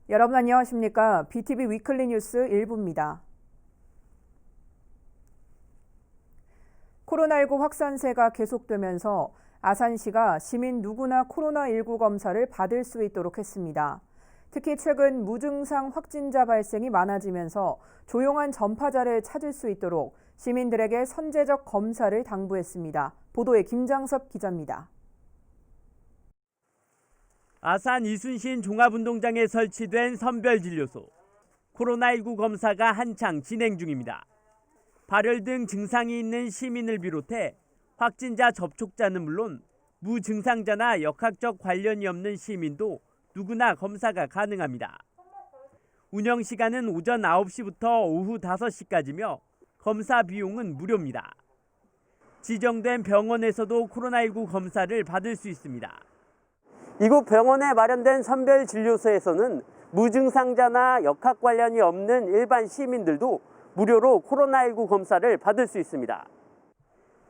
여러분 안녕하십니까? BTV 위클리 뉴스 1부입니다. 코로나19 확산세가 계속되면서 아산시가 시민 누구나 코로나19 검사를 받을 수 있도록 했습니다. 특히 최근 무증상 확진자 발생이 많아지면서 조용한 전파자를 찾을 수 있도록 시민들에게 선제적 검사를 당부했습니다. 보도에 김장섭 기자입니다. 아산 이순신 종합운동장에 설치된 선별진료소. 코로나19 검사가 한창 진행 중입니다. 발열 등 증상이 있는 시민을 비롯해 확진자 접촉자는 물론 무증상자나 역학적 관련이 없는 시민도 누구나 검사가 가능합니다. 운영 시간은 오전 9시부터 오후 5시까지며 검사 비용은 무료입니다. 지정된 병원에서도 코로나19 검사를 받을 수 있습니다. 이곳 병원에 마련된 선별진료소에서는 무증상자나 역학 관련이 없는 일반 시민들도 무료로 코로나19 검사를 받을 수 있습니다.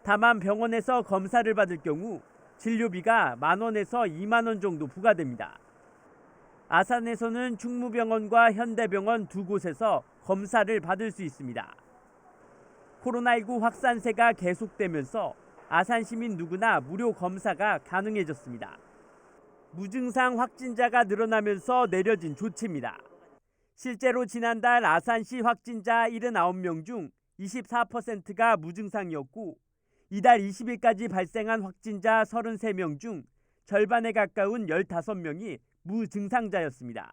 다만 병원에서 검사를 받을 경우 진료비가 10,000원에서 20,000원 정도 부과됩니다. 아산에서는 충무병원과 현대병원 두 곳에서 검사를 받을 수 있습니다. 코로나19 확산세가 계속되면서 아산 시민 누구나 무료 검사가 가능해졌습니다. 무증상 확진자가 늘어나면서 내려진 조치입니다. 실제로 지난달 아산시 확진자 79명 중 24%가 무증상이었고 이달 20일까지 발생한 확진자 33명 중 절반에 가까운 15명이 무증상자였습니다.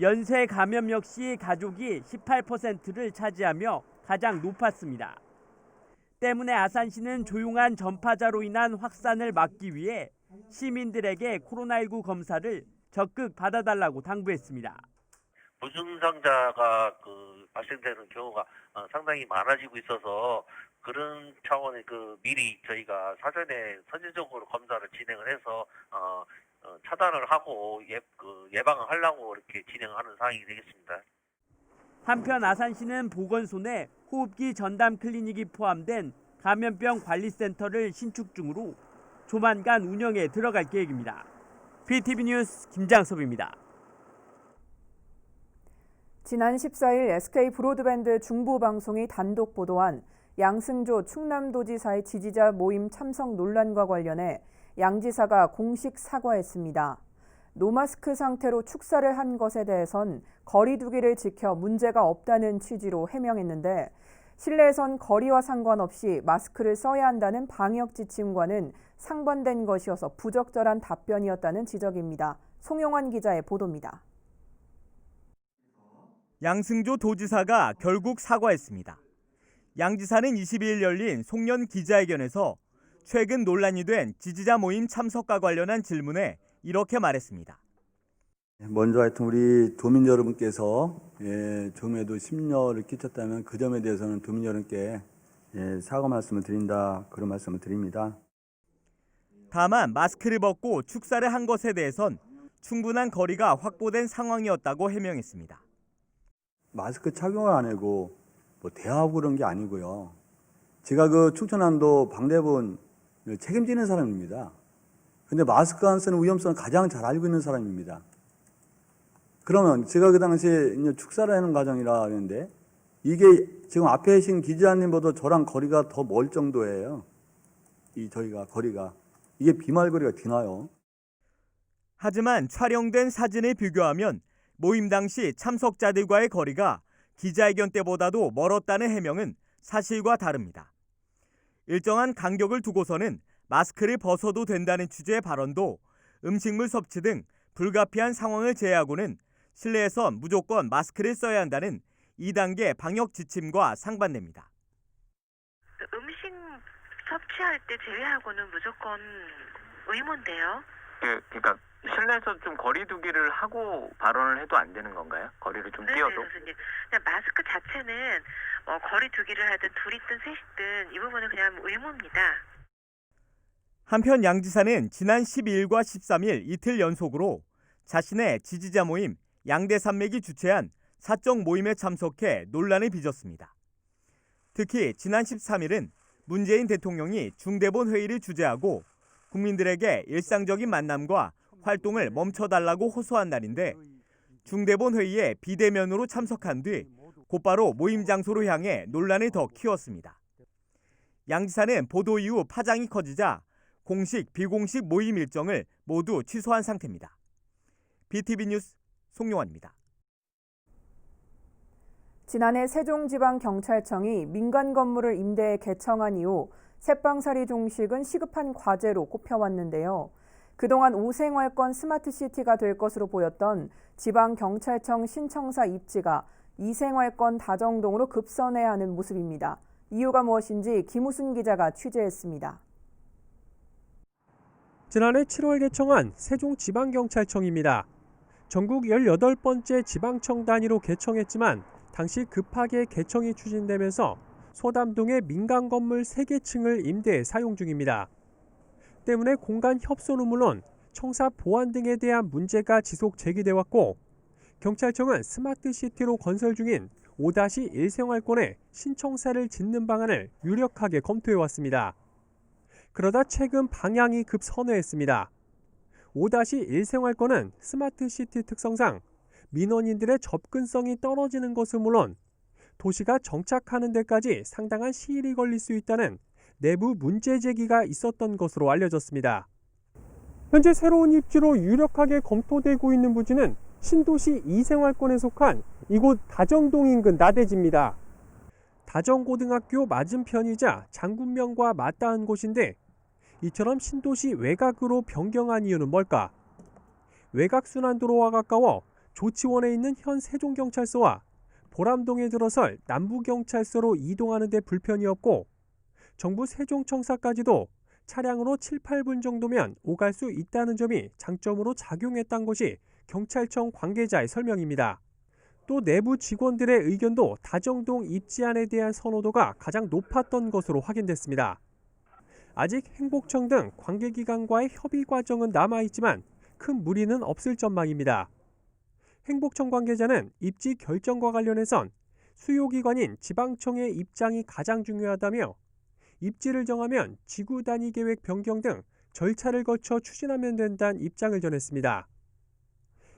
연쇄 감염 역시 가족이 18%를 차지하며 가장 높았습니다. 때문에 아산시는 조용한 전파자로 인한 확산을 막기 위해 시민들에게 코로나19 검사를 적극 받아달라고 당부했습니다. 무증상자가 발생되는 경우가 상당히 많아지고 있어서 그런 차원의 미리 저희가 사전에 선제적으로 검사를 진행을 해서 차단을 하고 예방을 하려고 이렇게 진행하는 상황이 되겠습니다. 한편 아산시는 보건소 내 호흡기 전담 클리닉이 포함된 감염병 관리센터를 신축 중으로 조만간 운영에 들어갈 계획입니다. BTV 뉴스 김장섭입니다. 지난 14일 SK 브로드밴드 중부방송이 단독 보도한 양승조 충남도지사의 지지자 모임 참석 논란과 관련해 양 지사가 공식 사과했습니다. 노마스크 상태로 축사를 한 것에 대해선 거리 두기를 지켜 문제가 없다는 취지로 해명했는데 실내에선 거리와 상관없이 마스크를 써야 한다는 방역 지침과는 상반된 것이어서 부적절한 답변이었다는 지적입니다. 송영환 기자의 보도입니다. 양승조 도지사가 결국 사과했습니다. 양 지사는 22일 열린 송년 기자회견에서 최근 논란이 된 지지자 모임 참석과 관련한 질문에 이렇게 말했습니다. 먼저 하여튼 우리 도민 여러분께서 좀에도 심려를 끼쳤다면 그 점에 대해서는 도민 여러분께 사과 말씀을 드린다, 그런 말씀을 드립니다. 다만 마스크를 벗고 축사를 한 것에 대해선 충분한 거리가 확보된 상황이었다고 해명했습니다. 마스크 착용을 안 하고 대화하고 그런 게 아니고요. 제가 충청남도 방대본 책임지는 사람입니다. 근데 마스크 안 쓰는 위험성을 가장 잘 알고 있는 사람입니다. 그러면 제가 그 당시에 축사를 하는 과정이라 하는데 이게 지금 앞에 계신 기자님보다 저랑 거리가 더 멀 정도예요. 저희가 거리가. 이게 비말거리가 뒤나요. 하지만 촬영된 사진을 비교하면 모임 당시 참석자들과의 거리가 기자회견 때보다도 멀었다는 해명은 사실과 다릅니다. 일정한 간격을 두고서는 마스크를 벗어도 된다는 취지의 발언도 음식물 섭취 등 불가피한 상황을 제외하고는 실내에선 무조건 마스크를 써야 한다는 2단계 방역 지침과 상반됩니다. 음식 섭취할 때 제외하고는 무조건 의무인데요. 예, 그러니까 실내에서 좀 거리 두기를 하고 발언을 해도 안 되는 건가요? 거리를 좀 띄어도? 네, 그냥 마스크 자체는 거리 두기를 하든 둘이든 셋이든 이 부분은 그냥 의무입니다. 한편 양 지사는 지난 12일과 13일 이틀 연속으로 자신의 지지자 모임 양대산맥이 주최한 사적 모임에 참석해 논란을 빚었습니다. 특히 지난 13일은 문재인 대통령이 중대본 회의를 주재하고 국민들에게 일상적인 만남과 활동을 멈춰달라고 호소한 날인데 중대본 회의에 비대면으로 참석한 뒤 곧바로 모임 장소로 향해 논란을 더 키웠습니다. 양 지사는 보도 이후 파장이 커지자 공식, 비공식 모임 일정을 모두 취소한 상태입니다. BTV 뉴스 송용환입니다. 지난해 세종지방경찰청이 민간 건물을 임대해 개청한 이후 새빵살이 종식은 시급한 과제로 꼽혀왔는데요. 그동안 5생활권 스마트시티가 될 것으로 보였던 지방경찰청 신청사 입지가 2생활권 다정동으로 급선해야 하는 모습입니다. 이유가 무엇인지 김우순 기자가 취재했습니다. 지난해 7월 개청한 세종지방경찰청입니다. 전국 18번째 지방청 단위로 개청했지만 당시 급하게 개청이 추진되면서 소담동의 민간 건물 3개 층을 임대해 사용 중입니다. 때문에 공간 협소는 물론 청사 보안 등에 대한 문제가 지속 제기돼 왔고 경찰청은 스마트시티로 건설 중인 5-1 생활권에 신청사를 짓는 방안을 유력하게 검토해 왔습니다. 그러다 최근 방향이 급선회했습니다. 5-1 생활권은 스마트시티 특성상 민원인들의 접근성이 떨어지는 것은 물론 도시가 정착하는 데까지 상당한 시일이 걸릴 수 있다는 내부 문제 제기가 있었던 것으로 알려졌습니다. 현재 새로운 입지로 유력하게 검토되고 있는 부지는 신도시 2생활권에 속한 이곳 다정동 인근 나대지입니다. 다정고등학교 맞은편이자 장군명과 맞닿은 곳인데 이처럼 신도시 외곽으로 변경한 이유는 뭘까? 외곽순환도로와 가까워 조치원에 있는 현 세종경찰서와 보람동에 들어설 남부경찰서로 이동하는 데 불편이 없고 정부 세종청사까지도 차량으로 7, 8분 정도면 오갈 수 있다는 점이 장점으로 작용했던 것이 경찰청 관계자의 설명입니다. 또 내부 직원들의 의견도 다정동 입지안에 대한 선호도가 가장 높았던 것으로 확인됐습니다. 아직 행복청 등 관계기관과의 협의 과정은 남아있지만 큰 무리는 없을 전망입니다. 행복청 관계자는 입지 결정과 관련해선 수요기관인 지방청의 입장이 가장 중요하다며 입지를 정하면 지구 단위 계획 변경 등 절차를 거쳐 추진하면 된다는 입장을 전했습니다.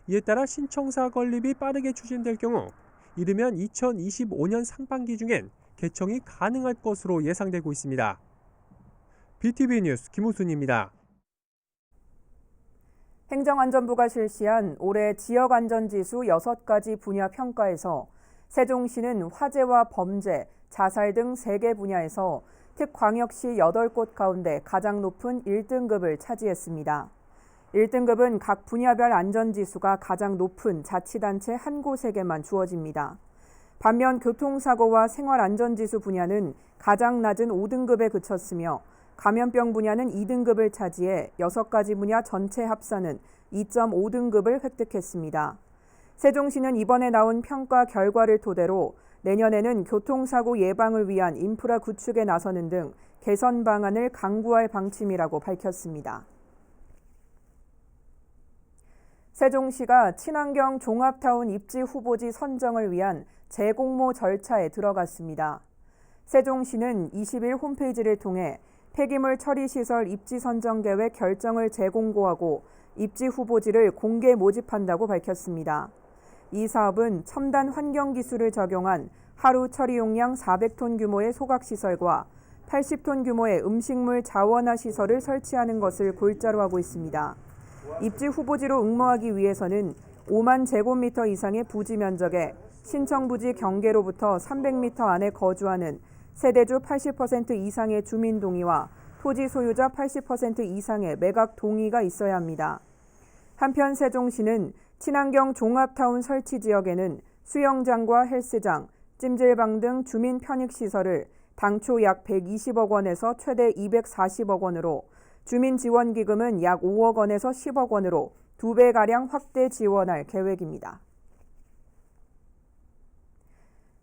이에 따라 신청사 건립이 빠르게 추진될 경우 이르면 2025년 상반기 중엔 개청이 가능할 것으로 예상되고 있습니다. BTV 뉴스 김우순입니다. 행정안전부가 실시한 올해 지역안전지수 6가지 분야 평가에서 세종시는 화재와 범죄, 자살 등 3개 분야에서 특광역시 8곳 가운데 가장 높은 1등급을 차지했습니다. 1등급은 각 분야별 안전지수가 가장 높은 자치단체 한 곳에게만 주어집니다. 반면 교통사고와 생활안전지수 분야는 가장 낮은 5등급에 그쳤으며 감염병 분야는 2등급을 차지해 6가지 분야 전체 합산은 2.5등급을 획득했습니다. 세종시는 이번에 나온 평가 결과를 토대로 내년에는 교통사고 예방을 위한 인프라 구축에 나서는 등 개선 방안을 강구할 방침이라고 밝혔습니다. 세종시가 친환경 종합타운 입지 후보지 선정을 위한 재공모 절차에 들어갔습니다. 세종시는 20일 홈페이지를 통해 폐기물 처리 시설 입지 선정 계획 결정을 재공고하고 입지 후보지를 공개 모집한다고 밝혔습니다. 이 사업은 첨단 환경 기술을 적용한 하루 처리 용량 400톤 규모의 소각시설과 80톤 규모의 음식물 자원화 시설을 설치하는 것을 골자로 하고 있습니다. 입지 후보지로 응모하기 위해서는 5만 제곱미터 이상의 부지 면적에 신청 부지 경계로부터 300m 안에 거주하는 세대주 80% 이상의 주민 동의와 토지 소유자 80% 이상의 매각 동의가 있어야 합니다. 한편 세종시는 친환경 종합타운 설치 지역에는 수영장과 헬스장, 찜질방 등 주민 편익시설을 당초 약 120억 원에서 최대 240억 원으로 주민지원기금은 약 5억 원에서 10억 원으로 2배가량 확대 지원할 계획입니다.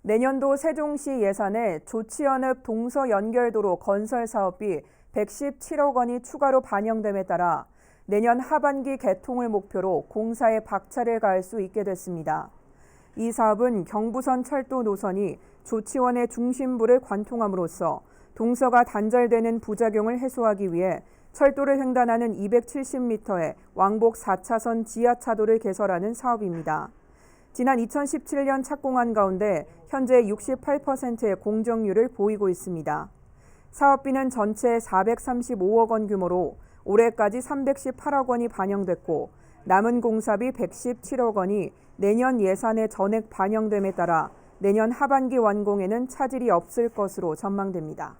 내년도 세종시 예산에 조치연읍 동서연결도로 건설 사업비 117억 원이 추가로 반영됨에 따라 내년 하반기 개통을 목표로 공사에 박차를 가할 수 있게 됐습니다. 이 사업은 경부선 철도 노선이 조치원의 중심부를 관통함으로써 동서가 단절되는 부작용을 해소하기 위해 철도를 횡단하는 270m의 왕복 4차선 지하차도를 개설하는 사업입니다. 지난 2017년 착공한 가운데 현재 68%의 공정률을 보이고 있습니다. 사업비는 전체 435억 원 규모로 올해까지 318억 원이 반영됐고 남은 공사비 117억 원이 내년 예산에 전액 반영됨에 따라 내년 하반기 완공에는 차질이 없을 것으로 전망됩니다.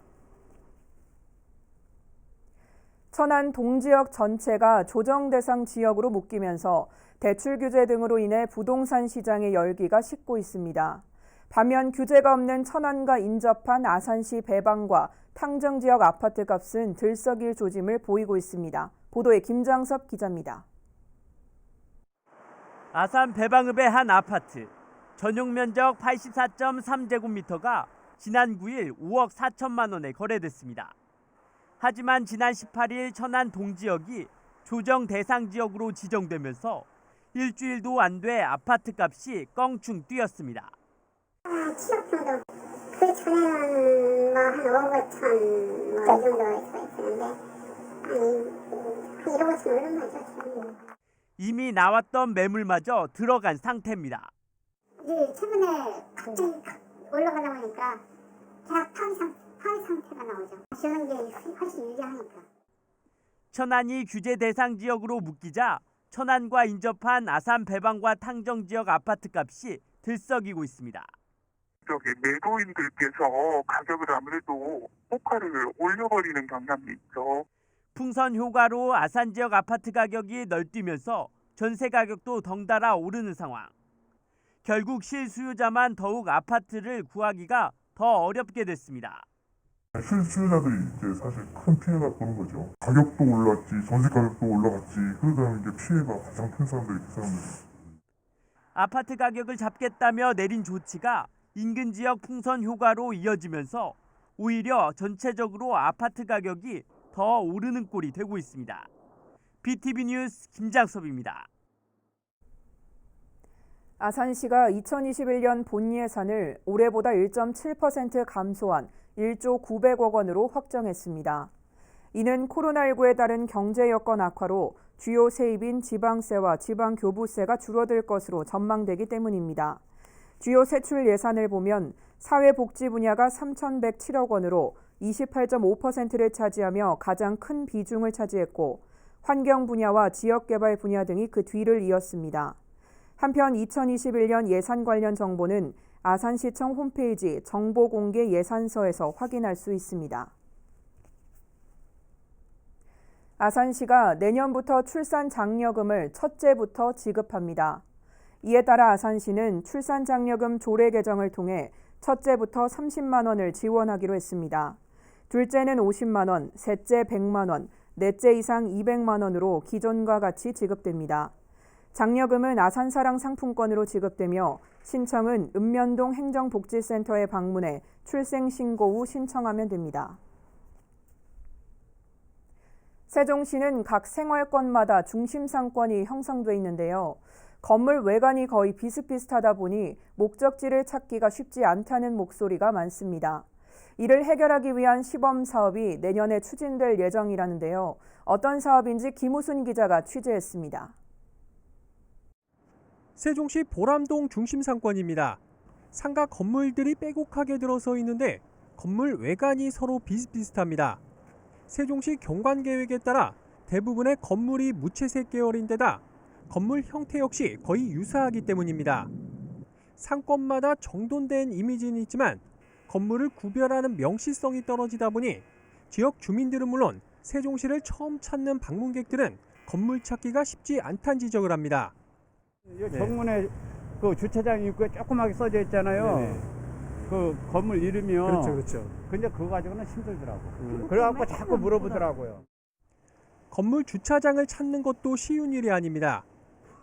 천안 동지역 전체가 조정 대상 지역으로 묶이면서 대출 규제 등으로 인해 부동산 시장의 열기가 식고 있습니다. 반면 규제가 없는 천안과 인접한 아산시 배방과 탕정 지역 아파트 값은 들썩일 조짐을 보이고 있습니다. 보도에 김장섭 기자입니다. 아산 배방읍의 한 아파트. 전용 면적 84.3제곱미터가 지난 9일 5억 4천만 원에 거래됐습니다. 하지만 지난 18일 천안 동지역이 조정 대상 지역으로 지정되면서 일주일도 안 돼 아파트 값이 껑충 뛰었습니다. 7억 정도. 그 전에는 한 5억 5천 이 정도 있었는데 한 1억 5천 얼마죠? 이미 나왔던 매물마저 들어간 상태입니다. 최근에 갑자기 올라가다 보니까 계약 파기 상태가 나오죠. 지는 게 훨씬 유리하니까. 천안이 규제 대상 지역으로 묶이자 천안과 인접한 아산 배방과 탕정 지역 아파트 값이 들썩이고 있습니다. 매도인들께서 가격을 아무래도 호가를 올려버리는 경향이 있죠. 풍선 효과로 아산 지역 아파트 가격이 널뛰면서 전세 가격도 덩달아 오르는 상황. 결국 실수요자만 더욱 아파트를 구하기가 더 어렵게 됐습니다. 실수요자들이 이제 사실 큰 피해가 보는 거죠. 가격도 올랐지, 전세 가격도 올라갔지. 그러다 이제 피해가 가장 큰 사람들이 그 사람들. 아파트 가격을 잡겠다며 내린 조치가 인근 지역 풍선 효과로 이어지면서 오히려 전체적으로 아파트 가격이 더 오르는 꼴이 되고 있습니다. BTV 뉴스 김장섭입니다. 아산시가 2021년 본 예산을 올해보다 1.7% 감소한 1조 900억 원으로 확정했습니다. 이는 코로나19에 따른 경제 여건 악화로 주요 세입인 지방세와 지방교부세가 줄어들 것으로 전망되기 때문입니다. 주요 세출 예산을 보면 사회복지 분야가 3,107억 원으로 28.5%를 차지하며 가장 큰 비중을 차지했고 환경 분야와 지역개발 분야 등이 그 뒤를 이었습니다. 한편 2021년 예산 관련 정보는 아산시청 홈페이지 정보공개 예산서에서 확인할 수 있습니다. 아산시가 내년부터 출산장려금을 첫째부터 지급합니다. 이에 따라 아산시는 출산장려금 조례 개정을 통해 첫째부터 30만 원을 지원하기로 했습니다. 둘째는 50만 원, 셋째 100만 원, 넷째 이상 200만 원으로 기존과 같이 지급됩니다. 장려금은 아산사랑 상품권으로 지급되며 신청은 읍면동 행정복지센터에 방문해 출생신고 후 신청하면 됩니다. 세종시는 각 생활권마다 중심상권이 형성돼 있는데요. 건물 외관이 거의 비슷비슷하다 보니 목적지를 찾기가 쉽지 않다는 목소리가 많습니다. 이를 해결하기 위한 시범 사업이 내년에 추진될 예정이라는데요. 어떤 사업인지 김우순 기자가 취재했습니다. 세종시 보람동 중심상권입니다. 상가 건물들이 빼곡하게 들어서 있는데 건물 외관이 서로 비슷비슷합니다. 세종시 경관계획에 따라 대부분의 건물이 무채색 계열인데다 건물 형태 역시 거의 유사하기 때문입니다. 상권마다 정돈된 이미지는 있지만 건물을 구별하는 명시성이 떨어지다 보니 지역 주민들은 물론 세종시를 처음 찾는 방문객들은 건물 찾기가 쉽지 않다는 지적을 합니다. 정문에 그 주차장 입구에 조그맣게 써져 있잖아요. 네네. 그 건물 이름이요. 그렇죠. 근데 그거 가지고는 힘들더라고. 그래갖고 자꾸 물어보더라고요. 건물 주차장을 찾는 것도 쉬운 일이 아닙니다.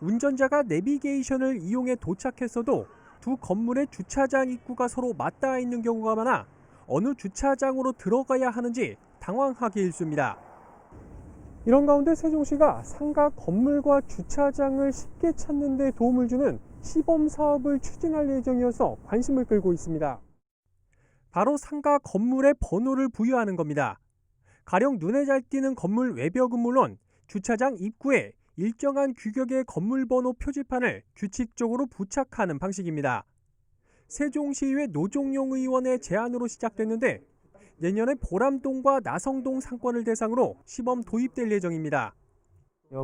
운전자가 내비게이션을 이용해 도착했어도 두 건물의 주차장 입구가 서로 맞닿아 있는 경우가 많아 어느 주차장으로 들어가야 하는지 당황하기 일쑤입니다. 이런 가운데 세종시가 상가 건물과 주차장을 쉽게 찾는 데 도움을 주는 시범 사업을 추진할 예정이어서 관심을 끌고 있습니다. 바로 상가 건물의 번호를 부여하는 겁니다. 가령 눈에 잘 띄는 건물 외벽은 물론 주차장 입구에 일정한 규격의 건물 번호 표지판을 규칙적으로 부착하는 방식입니다. 세종시의회 노종용 의원의 제안으로 시작됐는데 내년에 보람동과 나성동 상권을 대상으로 시범 도입될 예정입니다.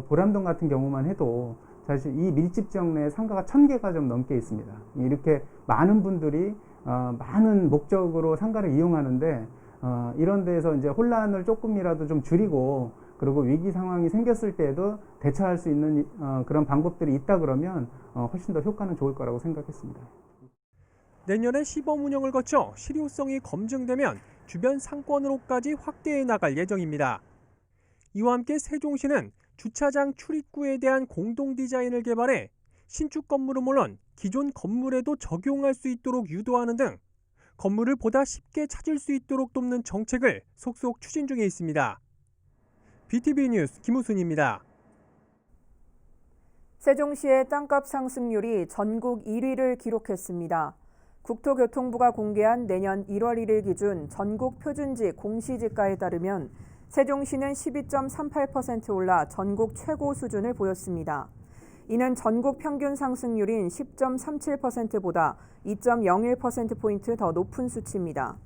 보람동 같은 경우만 해도 사실 이 밀집 지역 내에 상가가 1000개가 좀 넘게 있습니다. 이렇게 많은 분들이 많은 목적으로 상가를 이용하는데 이런 데에서 이제 혼란을 조금이라도 좀 줄이고 그리고 위기 상황이 생겼을 때에도 대처할 수 있는 그런 방법들이 있다 그러면 훨씬 더 효과는 좋을 거라고 생각했습니다. 내년에 시범 운영을 거쳐 실효성이 검증되면 주변 상권으로까지 확대해 나갈 예정입니다. 이와 함께 세종시는 주차장 출입구에 대한 공동 디자인을 개발해 신축 건물은 물론 기존 건물에도 적용할 수 있도록 유도하는 등 건물을 보다 쉽게 찾을 수 있도록 돕는 정책을 속속 추진 중에 있습니다. BTV 뉴스 김우순입니다. 세종시의 땅값 상승률이 전국 1위를 기록했습니다. 국토교통부가 공개한 내년 1월 1일 기준 전국 표준지 공시지가에 따르면 세종시는 12.38% 올라 전국 최고 수준을 보였습니다. 이는 전국 평균 상승률인 10.37%보다 2.01%포인트 더 높은 수치입니다.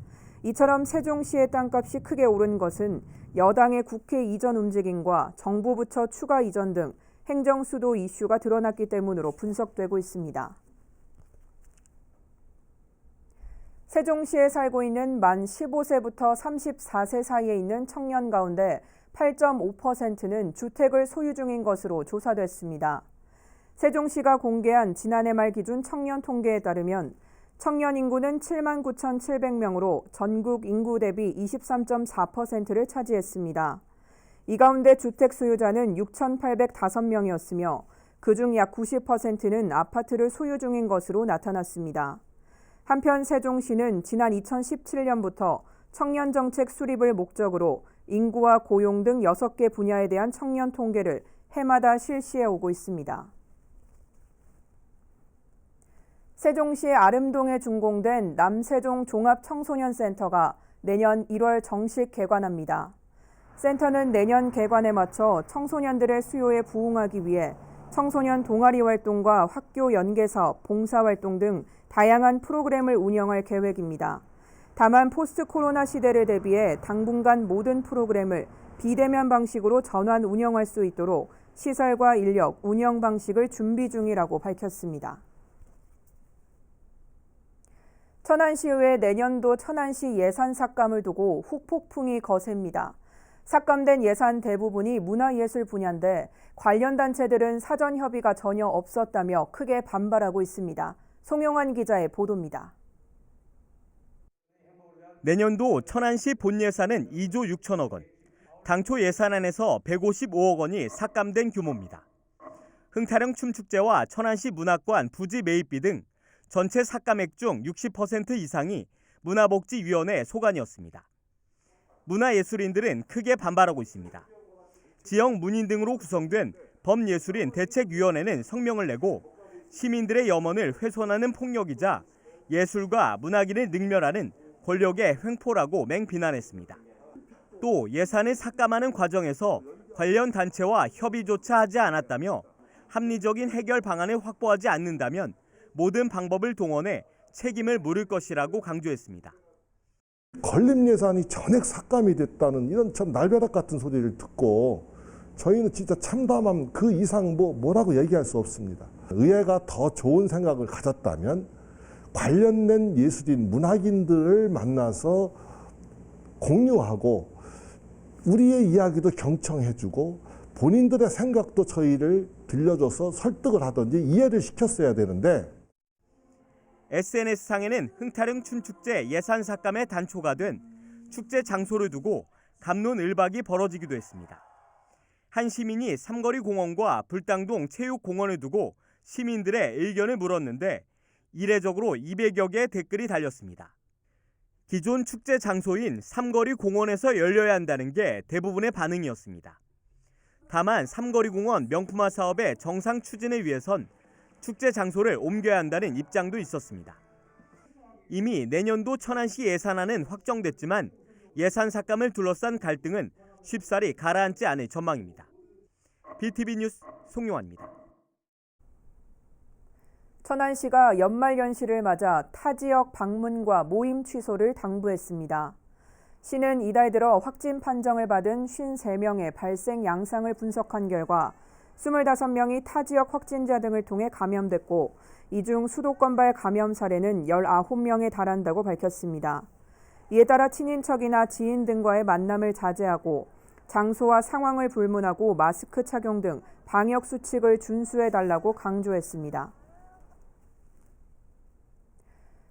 이처럼 세종시의 땅값이 크게 오른 것은 여당의 국회 이전 움직임과 정부 부처 추가 이전 등 행정수도 이슈가 드러났기 때문으로 분석되고 있습니다. 세종시에 살고 있는 만 15세부터 34세 사이에 있는 청년 가운데 8.5%는 주택을 소유 중인 것으로 조사됐습니다. 세종시가 공개한 지난해 말 기준 청년 통계에 따르면 청년 인구는 79,700명으로 전국 인구 대비 23.4%를 차지했습니다. 이 가운데 주택 소유자는 6,805명이었으며 그중 약 90%는 아파트를 소유 중인 것으로 나타났습니다. 한편 세종시는 지난 2017년부터 청년 정책 수립을 목적으로 인구와 고용 등 6개 분야에 대한 청년 통계를 해마다 실시해 오고 있습니다. 세종시 아름동에 준공된 남세종 종합청소년센터가 내년 1월 정식 개관합니다. 센터는 내년 개관에 맞춰 청소년들의 수요에 부응하기 위해 청소년 동아리 활동과 학교 연계 사업, 봉사 활동 등 다양한 프로그램을 운영할 계획입니다. 다만 포스트 코로나 시대를 대비해 당분간 모든 프로그램을 비대면 방식으로 전환 운영할 수 있도록 시설과 인력, 운영 방식을 준비 중이라고 밝혔습니다. 천안시의회 내년도 천안시 예산 삭감을 두고 후폭풍이 거셉니다. 삭감된 예산 대부분이 문화예술 분야인데 관련 단체들은 사전 협의가 전혀 없었다며 크게 반발하고 있습니다. 송영환 기자의 보도입니다. 내년도 천안시 본 예산은 2조 6천억 원, 당초 예산안에서 155억 원이 삭감된 규모입니다. 흥타령 춤축제와 천안시 문학관 부지 매입비 등 전체 삭감액 중 60% 이상이 문화복지위원회 소관이었습니다. 문화예술인들은 크게 반발하고 있습니다. 지역 문인 등으로 구성된 범예술인 대책위원회는 성명을 내고 시민들의 염원을 훼손하는 폭력이자 예술과 문학인을 능멸하는 권력의 횡포라고 맹비난했습니다. 또 예산을 삭감하는 과정에서 관련 단체와 협의조차 하지 않았다며 합리적인 해결 방안을 확보하지 않는다면 모든 방법을 동원해 책임을 물을 것이라고 강조했습니다. 건립 예산이 전액 삭감이 됐다는 이런 참 날벼락 같은 소리를 듣고 저희는 진짜 참담함 그 이상 뭐라고 얘기할 수 없습니다. 의회가 더 좋은 생각을 가졌다면 관련된 예술인, 문학인들을 만나서 공유하고 우리의 이야기도 경청해주고 본인들의 생각도 저희를 들려줘서 설득을 하든지 이해를 시켰어야 되는데 SNS상에는 흥타령 춤축제 예산 삭감에 단초가 된 축제 장소를 두고 갑론을박이 벌어지기도 했습니다. 한 시민이 삼거리 공원과 불당동 체육공원을 두고 시민들의 의견을 물었는데 이례적으로 200여 개의 댓글이 달렸습니다. 기존 축제 장소인 삼거리 공원에서 열려야 한다는 게 대부분의 반응이었습니다. 다만 삼거리 공원 명품화 사업의 정상 추진을 위해선 축제 장소를 옮겨야 한다는 입장도 있었습니다. 이미 내년도 천안시 예산안은 확정됐지만 예산 삭감을 둘러싼 갈등은 쉽사리 가라앉지 않을 전망입니다. BTV 뉴스 송용환입니다. 천안시가 연말연시를 맞아 타 지역 방문과 모임 취소를 당부했습니다. 시는 이달 들어 확진 판정을 받은 53명의 발생 양상을 분석한 결과 25명이 타 지역 확진자 등을 통해 감염됐고 이 중 수도권발 감염 사례는 19명에 달한다고 밝혔습니다. 이에 따라 친인척이나 지인 등과의 만남을 자제하고 장소와 상황을 불문하고 마스크 착용 등 방역 수칙을 준수해달라고 강조했습니다.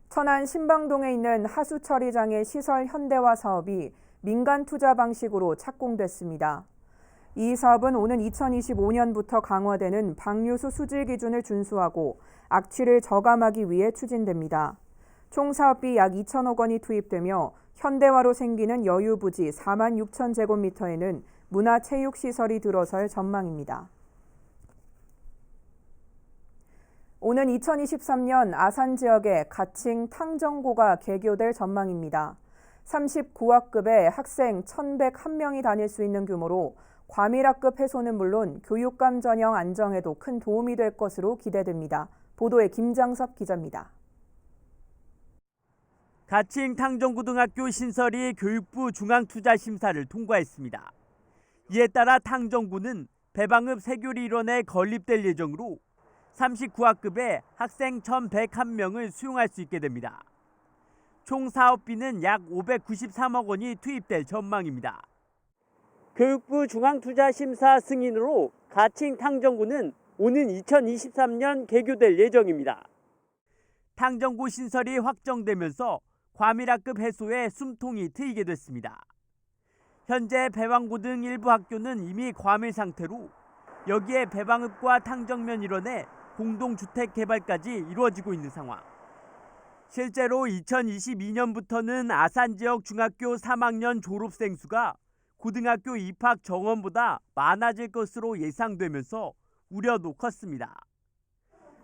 천안 신방동에 있는 하수처리장의 시설 현대화 사업이 민간 투자 방식으로 착공됐습니다. 이 사업은 오는 2025년부터 강화되는 방류수 수질 기준을 준수하고 악취를 저감하기 위해 추진됩니다. 총 사업비 약 2천억 원이 투입되며 현대화로 생기는 여유부지 4만 6천 제곱미터에는 문화체육시설이 들어설 전망입니다. 오는 2023년 아산 지역에 가칭 탕정고가 개교될 전망입니다. 39학급에 학생 1,101명이 다닐 수 있는 규모로 과밀학급 해소는 물론 교육감 전형 안정에도 큰 도움이 될 것으로 기대됩니다. 보도에 김장섭 기자입니다. 가칭 탕정고등학교 신설이 교육부 중앙투자심사를 통과했습니다. 이에 따라 탕정고는 배방읍 세교리 일원에 건립될 예정으로 39학급에 학생 1,101명을 수용할 수 있게 됩니다. 총 사업비는 약 593억 원이 투입될 전망입니다. 교육부 중앙투자심사 승인으로 가칭 탕정고는 오는 2023년 개교될 예정입니다. 탕정고 신설이 확정되면서 과밀학급 해소에 숨통이 트이게 됐습니다. 현재 배방고 등 일부 학교는 이미 과밀 상태로 여기에 배방읍과 탕정면 일원의 공동주택 개발까지 이루어지고 있는 상황. 실제로 2022년부터는 아산 지역 중학교 3학년 졸업생 수가 고등학교 입학 정원보다 많아질 것으로 예상되면서 우려도 컸습니다.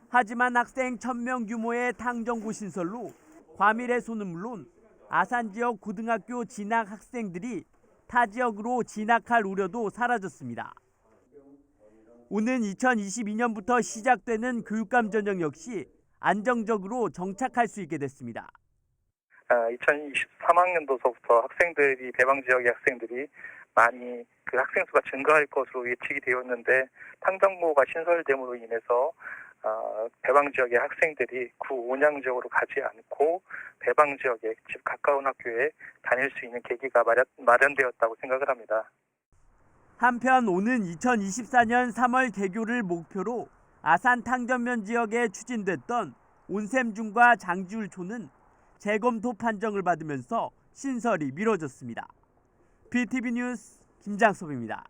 하지만 학생 1,000명 규모의 탕정고 신설로 과밀 해소는 물론 아산 지역 고등학교 진학 학생들이 타 지역으로 진학할 우려도 사라졌습니다. 오는 2022년부터 시작되는 교육감 전형 역시 안정적으로 정착할 수 있게 됐습니다. 2023학년도서부터 학생들이 배방 지역의 학생들이 많이 그 학생 수가 증가할 것으로 예측이 되었는데 탕정고가 신설됨으로 인해서 배방 지역의 학생들이 구 온양 지역으로 가지 않고 배방 지역에 집 가까운 학교에 다닐 수 있는 계기가 마련되었다고 생각을 합니다. 한편 오는 2024년 3월 개교를 목표로 아산 탕정면 지역에 추진됐던 온샘중과 장지울초는 재검토 판정을 받으면서 신설이 미뤄졌습니다. BTV 뉴스 김장섭입니다.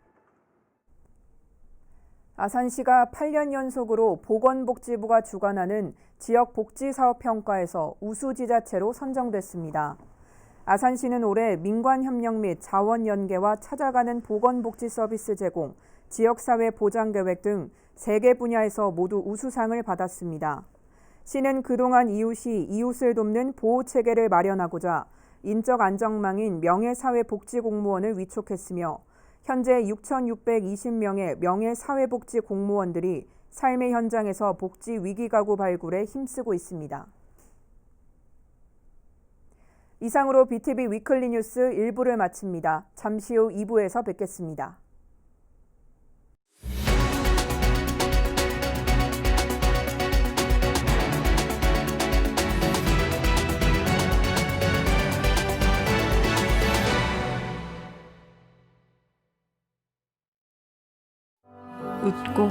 아산시가 8년 연속으로 보건복지부가 주관하는 지역복지사업평가에서 우수지자체로 선정됐습니다. 아산시는 올해 민관협력 및 자원연계와 찾아가는 보건복지 서비스 제공, 지역사회 보장계획 등 3개 분야에서 모두 우수상을 받았습니다. 시는 그동안 이웃이 이웃을 돕는 보호체계를 마련하고자 인적 안정망인 명예사회복지공무원을 위촉했으며 현재 6,620명의 명예사회복지공무원들이 삶의 현장에서 복지 위기가구 발굴에 힘쓰고 있습니다. 이상으로 BTV 위클리 뉴스 1부를 마칩니다. 잠시 후 2부에서 뵙겠습니다. 웃고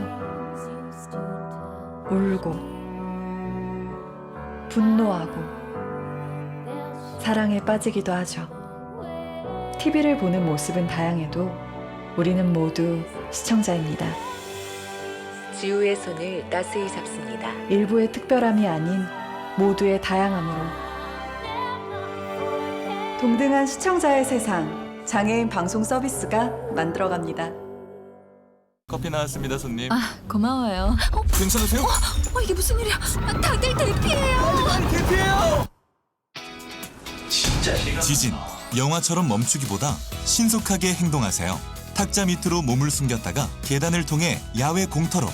울고 분노하고 사랑에 빠지기도 하죠. TV를 보는 모습은 다양해도 우리는 모두 시청자입니다. 지우의 손을 따스히 잡습니다. 일부의 특별함이 아닌 모두의 다양함으로 동등한 시청자의 세상, 장애인 방송 서비스가 만들어갑니다. 커피 나왔습니다, 손님. 아, 고마워요. 괜찮으세요? 이게 무슨 일이야? 다들 대피해요. 빨리 대피해요. 지진, 영화처럼 멈추기보다 신속하게 행동하세요. 탁자 밑으로 몸을 숨겼다가 계단을 통해 야외 공터로.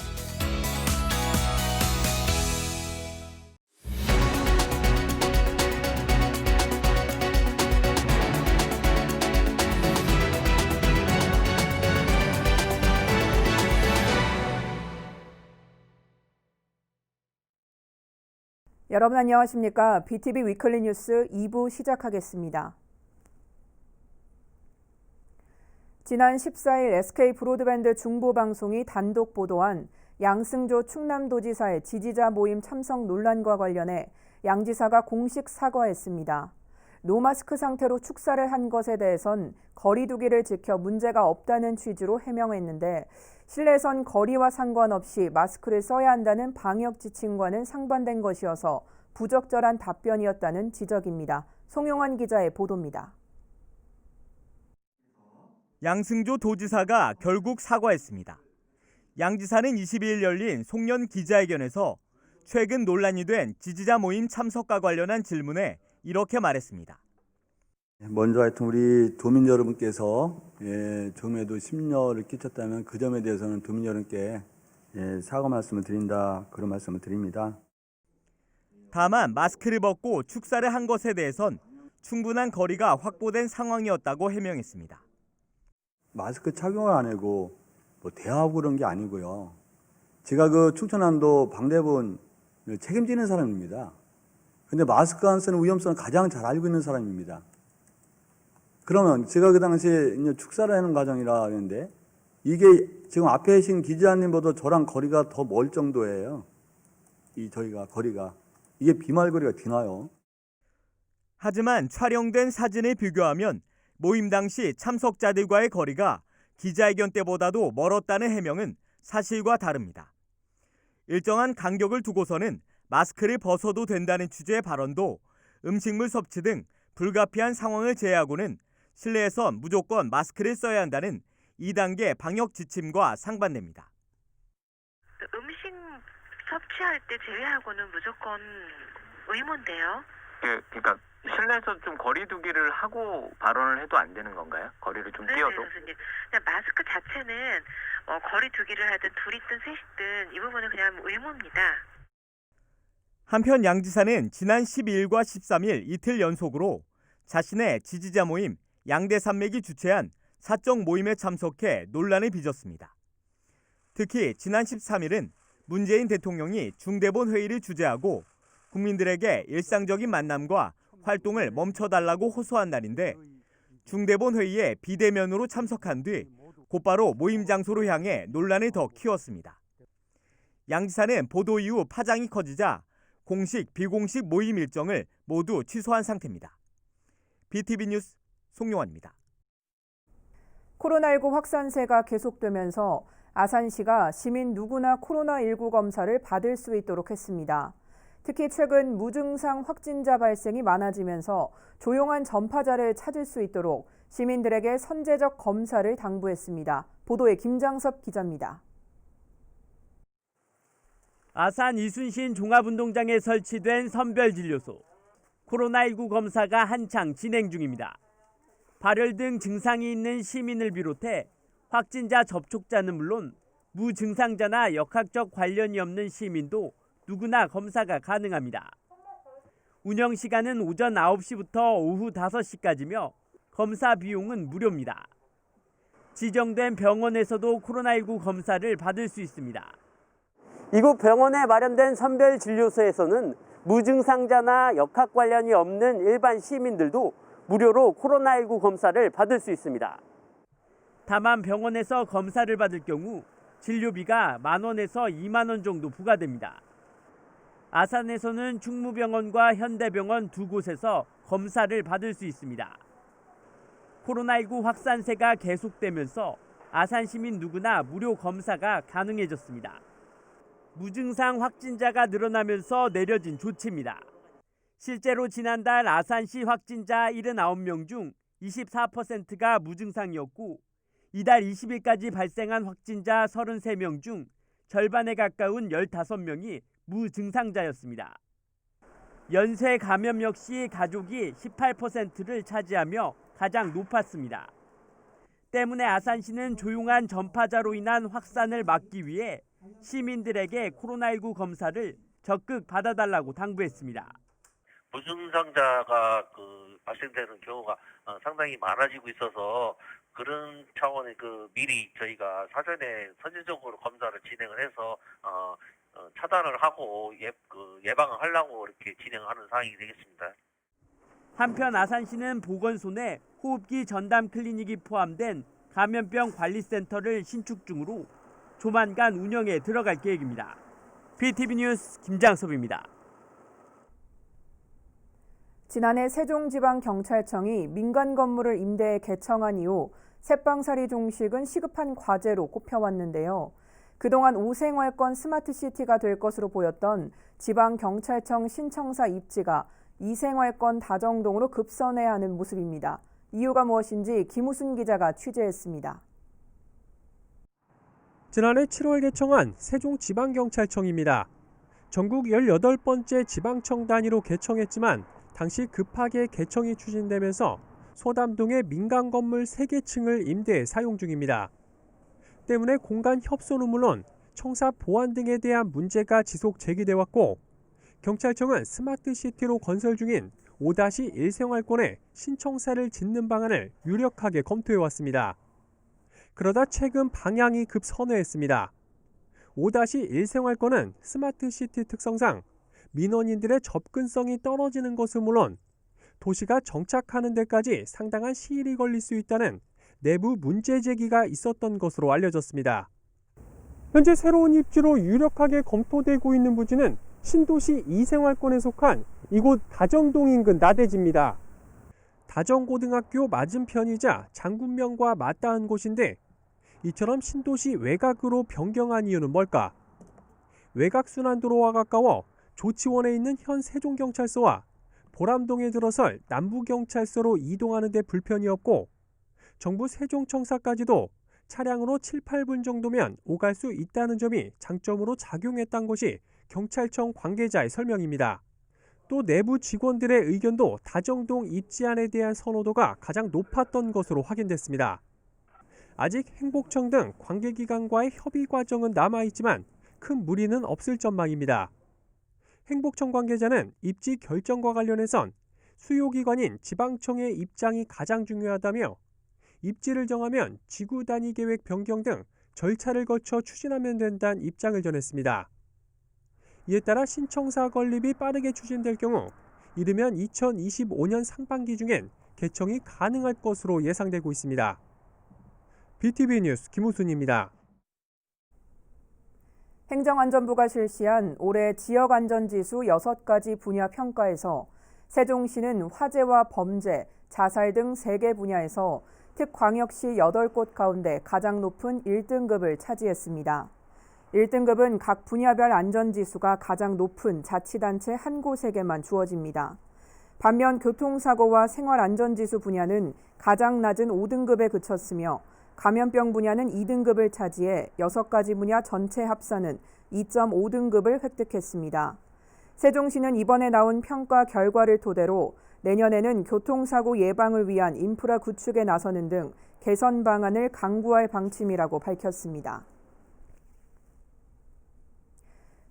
여러분 안녕하십니까? BTV 위클리 뉴스 2부 시작하겠습니다. 지난 14일 SK 브로드밴드 중부방송이 단독 보도한 양승조 충남도지사의 지지자 모임 참석 논란과 관련해 양 지사가 공식 사과했습니다. 노마스크 상태로 축사를 한 것에 대해선 거리 두기를 지켜 문제가 없다는 취지로 해명했는데 실내에선 거리와 상관없이 마스크를 써야 한다는 방역 지침과는 상반된 것이어서 부적절한 답변이었다는 지적입니다. 송용환 기자의 보도입니다. 양승조 도지사가 결국 사과했습니다. 양 지사는 22일 열린 송년 기자회견에서 최근 논란이 된 지지자 모임 참석과 관련한 질문에 이렇게 말했습니다. 먼저 하여튼 우리 도민 여러분께서 좀에도 심려를 끼쳤다면 그 점에 대해서는 도민 여러분께 사과 말씀을 드린다, 그런 말씀을 드립니다. 다만 마스크를 벗고 축사를 한 것에 대해선 충분한 거리가 확보된 상황이었다고 해명했습니다. 마스크 착용을 안 하고 대화하고 그런 게 아니고요. 제가 그 충청남도 방대본 책임지는 사람입니다. 근데 마스크 안 쓰는 위험성을 가장 잘 알고 있는 사람입니다. 그러면 제가 그 당시에 축사를 하는 과정이라 했는데 이게 지금 앞에 계신 기자님보다 저랑 거리가 더 멀 정도예요. 저희가 거리가. 이게 비말거리가 뒤나요. 하지만 촬영된 사진을 비교하면 모임 당시 참석자들과의 거리가 기자회견 때보다도 멀었다는 해명은 사실과 다릅니다. 일정한 간격을 두고서는 마스크를 벗어도 된다는 취지의 발언도 음식물 섭취 등 불가피한 상황을 제외하고는 실내에선 무조건 마스크를 써야 한다는 2단계 방역 지침과 상반됩니다. 음식 섭취할 때 제외하고는 무조건 의무인데요. 그러니까 실내에서 좀 거리 두기를 하고 발언을 해도 안 되는 건가요? 거리를 좀 띄어도? 교수님. 그냥 마스크 자체는 거리 두기를 하든 둘이든 셋이든 이 부분은 그냥 의무입니다. 한편 양 지사는 지난 12일과 13일 이틀 연속으로 자신의 지지자 모임 양대 산맥이 주최한 사적 모임에 참석해 논란을 빚었습니다. 특히 지난 13일은 문재인 대통령이 중대본 회의를 주재하고 국민들에게 일상적인 만남과 활동을 멈춰달라고 호소한 날인데 중대본 회의에 비대면으로 참석한 뒤 곧바로 모임 장소로 향해 논란을 더 키웠습니다. 양 지사는 보도 이후 파장이 커지자 공식, 비공식 모임 일정을 모두 취소한 상태입니다. BTV 뉴스 송용환입니다. 코로나19 확산세가 계속되면서 아산시가 시민 누구나 코로나19 검사를 받을 수 있도록 했습니다. 특히 최근 무증상 확진자 발생이 많아지면서 조용한 전파자를 찾을 수 있도록 시민들에게 선제적 검사를 당부했습니다. 보도에 김장섭 기자입니다. 아산 이순신 종합운동장에 설치된 선별진료소. 코로나19 검사가 한창 진행 중입니다. 발열 등 증상이 있는 시민을 비롯해 확진자 접촉자는 물론 무증상자나 역학적 관련이 없는 시민도 누구나 검사가 가능합니다. 운영 시간은 오전 9시부터 오후 5시까지며 검사 비용은 무료입니다. 지정된 병원에서도 코로나19 검사를 받을 수 있습니다. 이곳 병원에 마련된 선별진료소에서는 무증상자나 역학 관련이 없는 일반 시민들도 무료로 코로나19 검사를 받을 수 있습니다. 다만 병원에서 검사를 받을 경우 진료비가 10,000원에서 20,000원 정도 부과됩니다. 아산에서는 충무병원과 현대병원 두 곳에서 검사를 받을 수 있습니다. 코로나19 확산세가 계속되면서 아산 시민 누구나 무료 검사가 가능해졌습니다. 무증상 확진자가 늘어나면서 내려진 조치입니다. 실제로 지난달 아산시 확진자 79명 중 24%가 무증상이었고 이달 20일까지 발생한 확진자 33명 중 절반에 가까운 15명이 무증상자였습니다. 연쇄 감염 역시 가족이 18%를 차지하며 가장 높았습니다. 때문에 아산시는 조용한 전파자로 인한 확산을 막기 위해 시민들에게 코로나19 검사를 적극 받아달라고 당부했습니다. 무증상자가 발생되는 경우가 상당히 많아지고 있어서 그런 차원의 미리 저희가 사전에 선제적으로 검사를 진행을 해서 차단을 하고 예방을 하려고 이렇게 진행하는 상황이 되겠습니다. 한편 아산시는 보건소 내 호흡기 전담 클리닉이 포함된 감염병 관리센터를 신축 중으로 조만간 운영에 들어갈 계획입니다. BTV 뉴스 김장섭입니다. 지난해 세종지방경찰청이 민간 건물을 임대해 개청한 이후 새빵살이 종식은 시급한 과제로 꼽혀왔는데요. 그동안 우생활권 스마트시티가 될 것으로 보였던 지방경찰청 신청사 입지가 이생활권 다정동으로 급선해야 하는 모습입니다. 이유가 무엇인지 김우순 기자가 취재했습니다. 지난해 7월 개청한 세종지방경찰청입니다. 전국 18번째 지방청 단위로 개청했지만 당시 급하게 개청이 추진되면서 소담동의 민간 건물 3개 층을 임대해 사용 중입니다. 때문에 공간 협소는 물론 청사 보안 등에 대한 문제가 지속 제기돼 왔고 경찰청은 스마트시티로 건설 중인 5-1 생활권에 신청사를 짓는 방안을 유력하게 검토해 왔습니다. 그러다 최근 방향이 급선회했습니다. 5-1 생활권은 스마트시티 특성상 민원인들의 접근성이 떨어지는 것은 물론 도시가 정착하는 데까지 상당한 시일이 걸릴 수 있다는 내부 문제 제기가 있었던 것으로 알려졌습니다. 현재 새로운 입지로 유력하게 검토되고 있는 부지는 신도시 2생활권에 속한 이곳 다정동 인근 나대지입니다. 다정고등학교 맞은편이자 장군명과 맞닿은 곳인데 이처럼 신도시 외곽으로 변경한 이유는 뭘까? 외곽순환도로와 가까워 조치원에 있는 현 세종경찰서와 보람동에 들어설 남부경찰서로 이동하는 데 불편이 없고 정부 세종청사까지도 차량으로 7, 8분 정도면 오갈 수 있다는 점이 장점으로 작용했던 것이 경찰청 관계자의 설명입니다. 또 내부 직원들의 의견도 다정동 입지안에 대한 선호도가 가장 높았던 것으로 확인됐습니다. 아직 행복청 등 관계기관과의 협의 과정은 남아있지만 큰 무리는 없을 전망입니다. 행복청 관계자는 입지 결정과 관련해선 수요기관인 지방청의 입장이 가장 중요하다며 입지를 정하면 지구 단위 계획 변경 등 절차를 거쳐 추진하면 된다는 입장을 전했습니다. 이에 따라 신청사 건립이 빠르게 추진될 경우 이르면 2025년 상반기 중엔 개청이 가능할 것으로 예상되고 있습니다. BTV 뉴스 김우순입니다. 행정안전부가 실시한 올해 지역안전지수 6가지 분야 평가에서 세종시는 화재와 범죄, 자살 등 3개 분야에서 특광역시 8곳 가운데 가장 높은 1등급을 차지했습니다. 1등급은 각 분야별 안전지수가 가장 높은 자치단체 한 곳에게만 주어집니다. 반면 교통사고와 생활안전지수 분야는 가장 낮은 5등급에 그쳤으며 감염병 분야는 2등급을 차지해 6가지 분야 전체 합산은 2.5등급을 획득했습니다. 세종시는 이번에 나온 평가 결과를 토대로 내년에는 교통사고 예방을 위한 인프라 구축에 나서는 등 개선 방안을 강구할 방침이라고 밝혔습니다.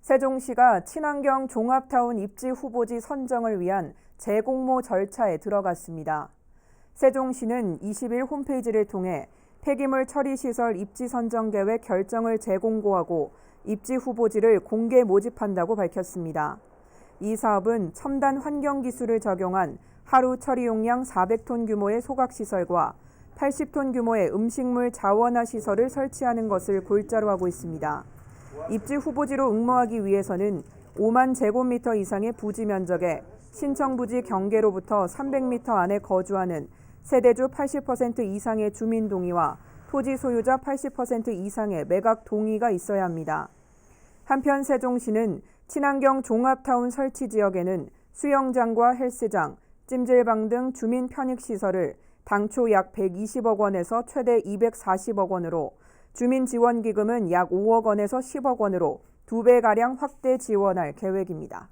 세종시가 친환경 종합타운 입지 후보지 선정을 위한 재공모 절차에 들어갔습니다. 세종시는 20일 홈페이지를 통해 폐기물 처리 시설 입지 선정 계획 결정을 재공고하고 입지 후보지를 공개 모집한다고 밝혔습니다. 이 사업은 첨단 환경 기술을 적용한 하루 처리 용량 400톤 규모의 소각시설과 80톤 규모의 음식물 자원화 시설을 설치하는 것을 골자로 하고 있습니다. 입지 후보지로 응모하기 위해서는 5만 제곱미터 이상의 부지 면적에 신청 부지 경계로부터 300m 안에 거주하는 세대주 80% 이상의 주민 동의와 토지 소유자 80% 이상의 매각 동의가 있어야 합니다. 한편 세종시는 친환경 종합타운 설치 지역에는 수영장과 헬스장, 찜질방 등 주민 편익시설을 당초 약 120억 원에서 최대 240억 원으로 주민지원기금은 약 5억 원에서 10억 원으로 2배가량 확대 지원할 계획입니다.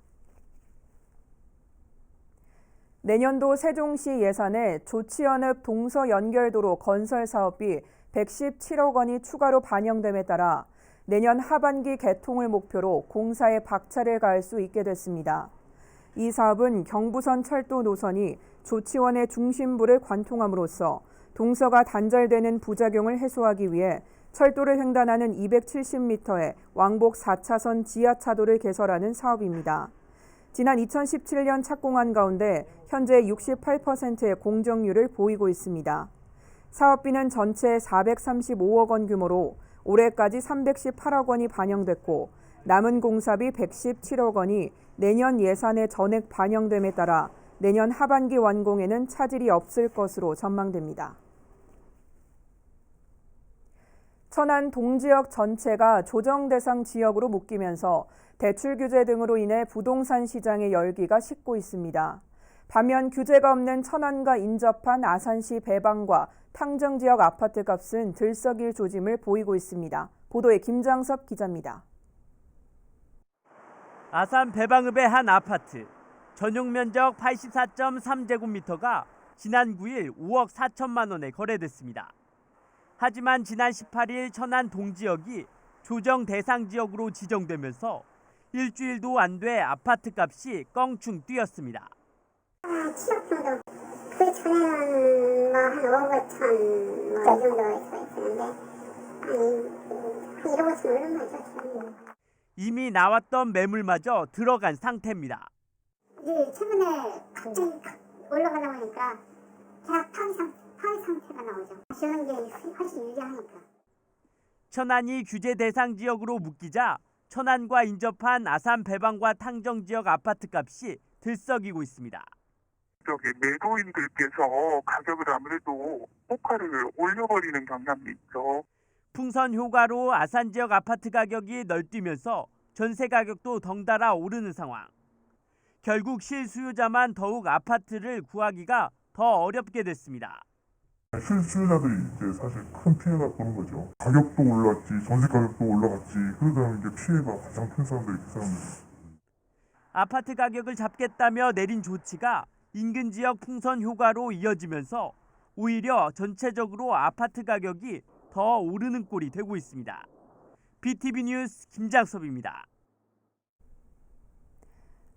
내년도 세종시 예산에 조치연읍 동서연결도로 건설 사업비 117억 원이 추가로 반영됨에 따라 내년 하반기 개통을 목표로 공사에 박차를 가할 수 있게 됐습니다. 이 사업은 경부선 철도 노선이 조치원의 중심부를 관통함으로써 동서가 단절되는 부작용을 해소하기 위해 철도를 횡단하는 270m의 왕복 4차선 지하차도를 개설하는 사업입니다. 지난 2017년 착공한 가운데 현재 68%의 공정률을 보이고 있습니다. 사업비는 전체 435억 원 규모로 올해까지 318억 원이 반영됐고 남은 공사비 117억 원이 내년 예산에 전액 반영됨에 따라 내년 하반기 완공에는 차질이 없을 것으로 전망됩니다. 천안 동지역 전체가 조정 대상 지역으로 묶이면서 대출 규제 등으로 인해 부동산 시장의 열기가 식고 있습니다. 반면 규제가 없는 천안과 인접한 아산시 배방과 탕정 지역 아파트 값은 들썩일 조짐을 보이고 있습니다. 보도에 김장섭 기자입니다. 아산 배방읍의 한 아파트. 전용 면적 84.3제곱미터가 지난 9일 5억 4천만 원에 거래됐습니다. 하지만 지난 18일 천안 동지역이 조정 대상 지역으로 지정되면서 일주일도 안 돼 아파트 값이 껑충 뛰었습니다. 7억 정도. 그 전에는 한 5억 5천 이 정도 있었는데 한 1억 5천 얼마 있었어요. 이미 나왔던 매물마저 들어간 상태입니다. 이제 최근에 갑자기 올라가다 보니까 계약 파기 상태가 나오죠. 지어놓은 게 훨씬 유리하니까. 천안이 규제 대상 지역으로 묶이자 천안과 인접한 아산 배방과 탕정 지역 아파트 값이 들썩이고 있습니다. 매도인들께서 가격을 아무래도 호가를 올려버리는 경향이 있죠. 풍선 효과로 아산 지역 아파트 가격이 널뛰면서 전세 가격도 덩달아 오르는 상황. 결국 실수요자만 더욱 아파트를 구하기가 더 어렵게 됐습니다. 실수요자들이 이제 사실 큰 피해가 보는 거죠. 가격도 올랐지, 전세 가격도 올라갔지, 그러다 이제 피해가 가장 큰 사람들이 그 사람들. 아파트 가격을 잡겠다며 내린 조치가 인근 지역 풍선 효과로 이어지면서 오히려 전체적으로 아파트 가격이 더 오르는 꼴이 되고 있습니다. BTV 뉴스 김장섭입니다.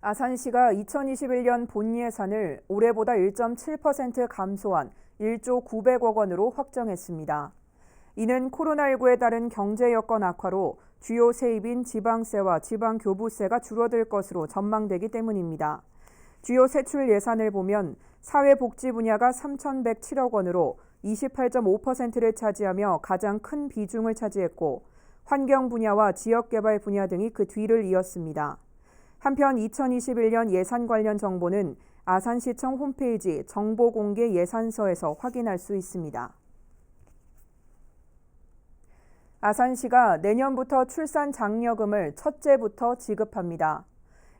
아산시가 2021년 본 예산을 올해보다 1.7% 감소한 1조 900억 원으로 확정했습니다. 이는 코로나19에 따른 경제 여건 악화로 주요 세입인 지방세와 지방교부세가 줄어들 것으로 전망되기 때문입니다. 주요 세출 예산을 보면 사회복지 분야가 3,107억 원으로 28.5%를 차지하며 가장 큰 비중을 차지했고 환경 분야와 지역개발 분야 등이 그 뒤를 이었습니다. 한편 2021년 예산 관련 정보는 아산시청 홈페이지 정보공개 예산서에서 확인할 수 있습니다. 아산시가 내년부터 출산장려금을 첫째부터 지급합니다.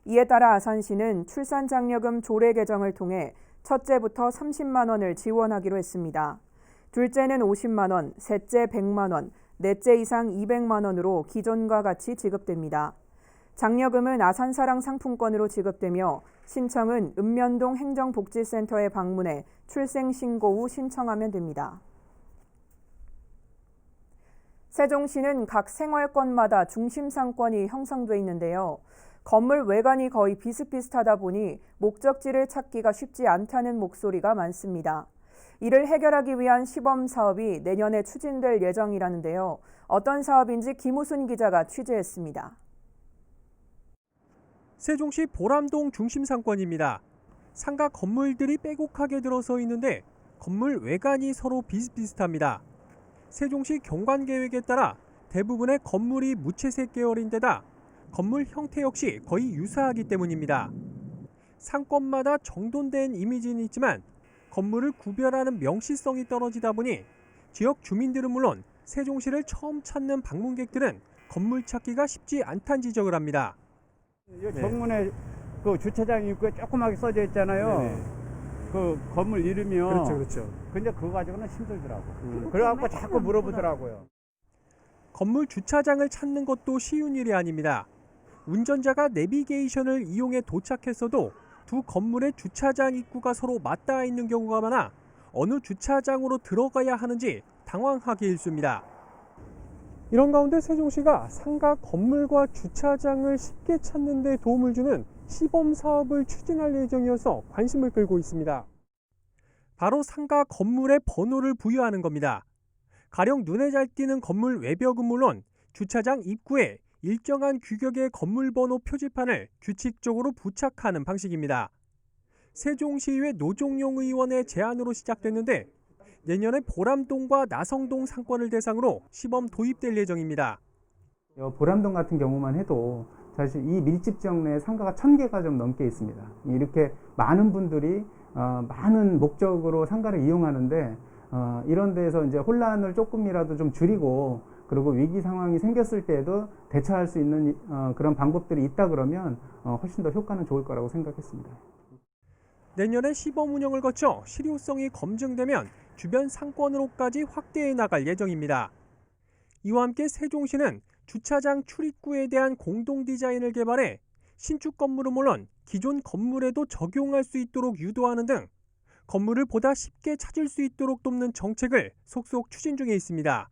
이에 따라 아산시는 출산장려금 조례 개정을 통해 첫째부터 30만 원을 지원하기로 했습니다. 둘째는 50만 원, 셋째 100만 원, 넷째 이상 200만 원으로 기존과 같이 지급됩니다. 장려금은 아산사랑 상품권으로 지급되며 신청은 읍면동 행정복지센터에 방문해 출생신고 후 신청하면 됩니다. 세종시는 각 생활권마다 중심상권이 형성돼 있는데요. 건물 외관이 거의 비슷비슷하다 보니 목적지를 찾기가 쉽지 않다는 목소리가 많습니다. 이를 해결하기 위한 시범 사업이 내년에 추진될 예정이라는데요. 어떤 사업인지 김우순 기자가 취재했습니다. 세종시 보람동 중심상권입니다. 상가 건물들이 빼곡하게 들어서 있는데 건물 외관이 서로 비슷비슷합니다. 세종시 경관계획에 따라 대부분의 건물이 무채색 계열인데다 건물 형태 역시 거의 유사하기 때문입니다. 상권마다 정돈된 이미지는 있지만 건물을 구별하는 명시성이 떨어지다 보니 지역 주민들은 물론 세종시를 처음 찾는 방문객들은 건물 찾기가 쉽지 않다는 지적을 합니다. 이 정문에 그 주차장 입구에 조그맣게 써져 있잖아요. 네네. 그 건물 이름이요. 그렇죠. 근데 그거 가지고는 힘들더라고. 그래갖고 자꾸 물어보더라고요. 건물 주차장을 찾는 것도 쉬운 일이 아닙니다. 운전자가 내비게이션을 이용해 도착했어도 두 건물의 주차장 입구가 서로 맞닿아 있는 경우가 많아 어느 주차장으로 들어가야 하는지 당황하기 일쑤입니다. 이런 가운데 세종시가 상가 건물과 주차장을 쉽게 찾는 데 도움을 주는 시범 사업을 추진할 예정이어서 관심을 끌고 있습니다. 바로 상가 건물에 번호를 부여하는 겁니다. 가령 눈에 잘 띄는 건물 외벽은 물론 주차장 입구에 일정한 규격의 건물번호 표지판을 규칙적으로 부착하는 방식입니다. 세종시의회 노종용 의원의 제안으로 시작됐는데 내년에 보람동과 나성동 상권을 대상으로 시범 도입될 예정입니다. 보람동 같은 경우만 해도 사실 이 밀집지역 내에 상가가 1000개가 좀 넘게 있습니다. 이렇게 많은 분들이 많은 목적으로 상가를 이용하는데 이런 데서 이제 혼란을 조금이라도 좀 줄이고 그리고 위기 상황이 생겼을 때에도 대처할 수 있는 그런 방법들이 있다 그러면 훨씬 더 효과는 좋을 거라고 생각했습니다. 내년에 시범 운영을 거쳐 실효성이 검증되면 주변 상권으로까지 확대해 나갈 예정입니다. 이와 함께 세종시는 주차장 출입구에 대한 공동 디자인을 개발해 신축 건물은 물론 기존 건물에도 적용할 수 있도록 유도하는 등 건물을 보다 쉽게 찾을 수 있도록 돕는 정책을 속속 추진 중에 있습니다.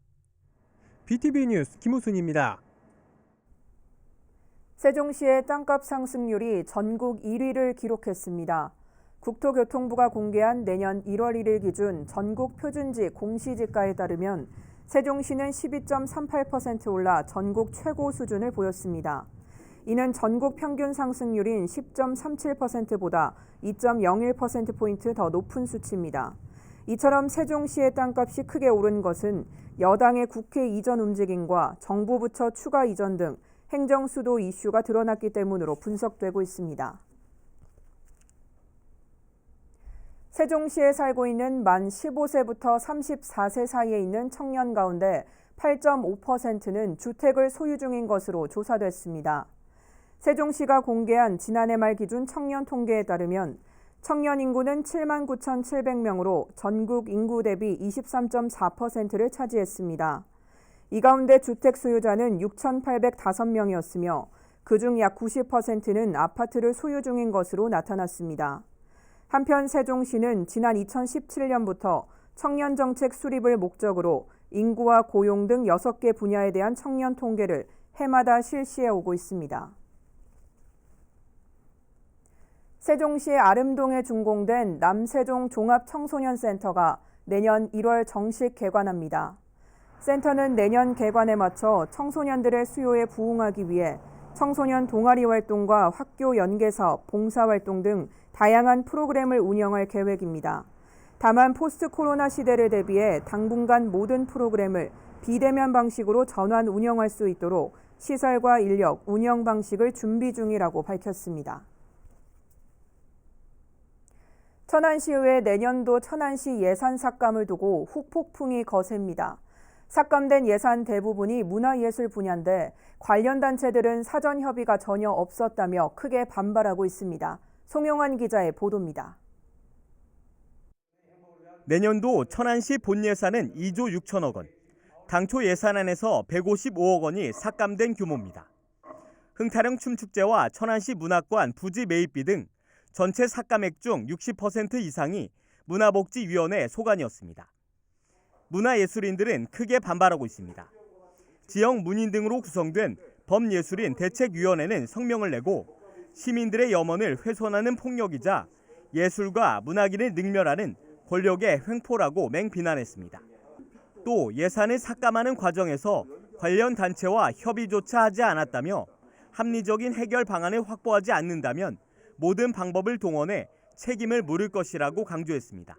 BTV 뉴스 김우순입니다. 세종시의 땅값 상승률이 전국 1위를 기록했습니다. 국토교통부가 공개한 내년 1월 1일 기준 전국 표준지 공시지가에 따르면 세종시는 12.38% 올라 전국 최고 수준을 보였습니다. 이는 전국 평균 상승률인 10.37%보다 2.01%포인트 더 높은 수치입니다. 이처럼 세종시의 땅값이 크게 오른 것은 여당의 국회 이전 움직임과 정부 부처 추가 이전 등 행정 수도 이슈가 드러났기 때문으로 분석되고 있습니다. 세종시에 살고 있는 만 15세부터 34세 사이에 있는 청년 가운데 8.5%는 주택을 소유 중인 것으로 조사됐습니다. 세종시가 공개한 지난해 말 기준 청년 통계에 따르면 청년 인구는 79,700명으로 전국 인구 대비 23.4%를 차지했습니다. 이 가운데 주택 소유자는 6,805명이었으며 그중 약 90%는 아파트를 소유 중인 것으로 나타났습니다. 한편 세종시는 지난 2017년부터 청년 정책 수립을 목적으로 인구와 고용 등 6개 분야에 대한 청년 통계를 해마다 실시해 오고 있습니다. 세종시 아름동에 준공된 남세종 종합청소년센터가 내년 1월 정식 개관합니다. 센터는 내년 개관에 맞춰 청소년들의 수요에 부응하기 위해 청소년 동아리 활동과 학교 연계사업, 봉사활동 등 다양한 프로그램을 운영할 계획입니다. 다만 포스트 코로나 시대를 대비해 당분간 모든 프로그램을 비대면 방식으로 전환 운영할 수 있도록 시설과 인력, 운영 방식을 준비 중이라고 밝혔습니다. 천안시의회 내년도 천안시 예산 삭감을 두고 후폭풍이 거셉니다. 삭감된 예산 대부분이 문화예술 분야인데 관련 단체들은 사전 협의가 전혀 없었다며 크게 반발하고 있습니다. 송영환 기자의 보도입니다. 내년도 천안시 본 예산은 2조 6천억 원, 당초 예산안에서 155억 원이 삭감된 규모입니다. 흥타령 춤축제와 천안시 문학관 부지 매입비 등 전체 삭감액 중 60% 이상이 문화복지위원회 소관이었습니다. 문화예술인들은 크게 반발하고 있습니다. 지역 문인 등으로 구성된 범예술인 대책위원회는 성명을 내고 시민들의 염원을 훼손하는 폭력이자 예술과 문학인을 능멸하는 권력의 횡포라고 맹비난했습니다. 또 예산을 삭감하는 과정에서 관련 단체와 협의조차 하지 않았다며 합리적인 해결 방안을 확보하지 않는다면 모든 방법을 동원해 책임을 물을 것이라고 강조했습니다.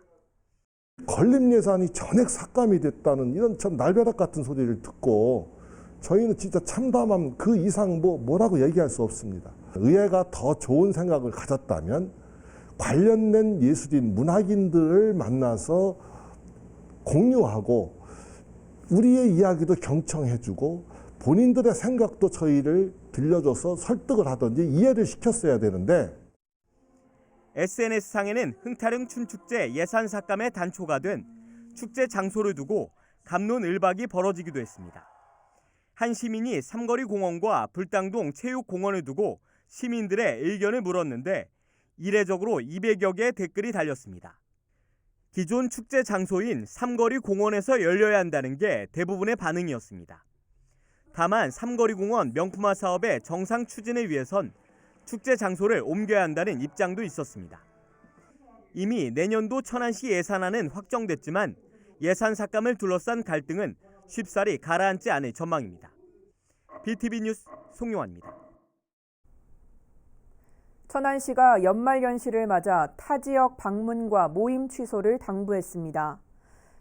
건립 예산이 전액 삭감이 됐다는 이런 참 날벼락 같은 소리를 듣고 저희는 진짜 참담함 그 이상 뭐라고 얘기할 수 없습니다. 의회가 더 좋은 생각을 가졌다면 관련된 예술인, 문학인들을 만나서 공유하고 우리의 이야기도 경청해주고 본인들의 생각도 저희를 들려줘서 설득을 하든지 이해를 시켰어야 되는데 SNS상에는 흥타령 춤축제 예산 삭감에 단초가 된 축제 장소를 두고 갑론을박이 벌어지기도 했습니다. 한 시민이 삼거리 공원과 불당동 체육공원을 두고 시민들의 의견을 물었는데 이례적으로 200여 개의 댓글이 달렸습니다. 기존 축제 장소인 삼거리 공원에서 열려야 한다는 게 대부분의 반응이었습니다. 다만 삼거리 공원 명품화 사업의 정상 추진을 위해선 축제 장소를 옮겨야 한다는 입장도 있었습니다. 이미 내년도 천안시 예산안은 확정됐지만 예산 삭감을 둘러싼 갈등은 쉽사리 가라앉지 않을 전망입니다. BTV 뉴스 송용환입니다. 천안시가 연말연시를 맞아 타 지역 방문과 모임 취소를 당부했습니다.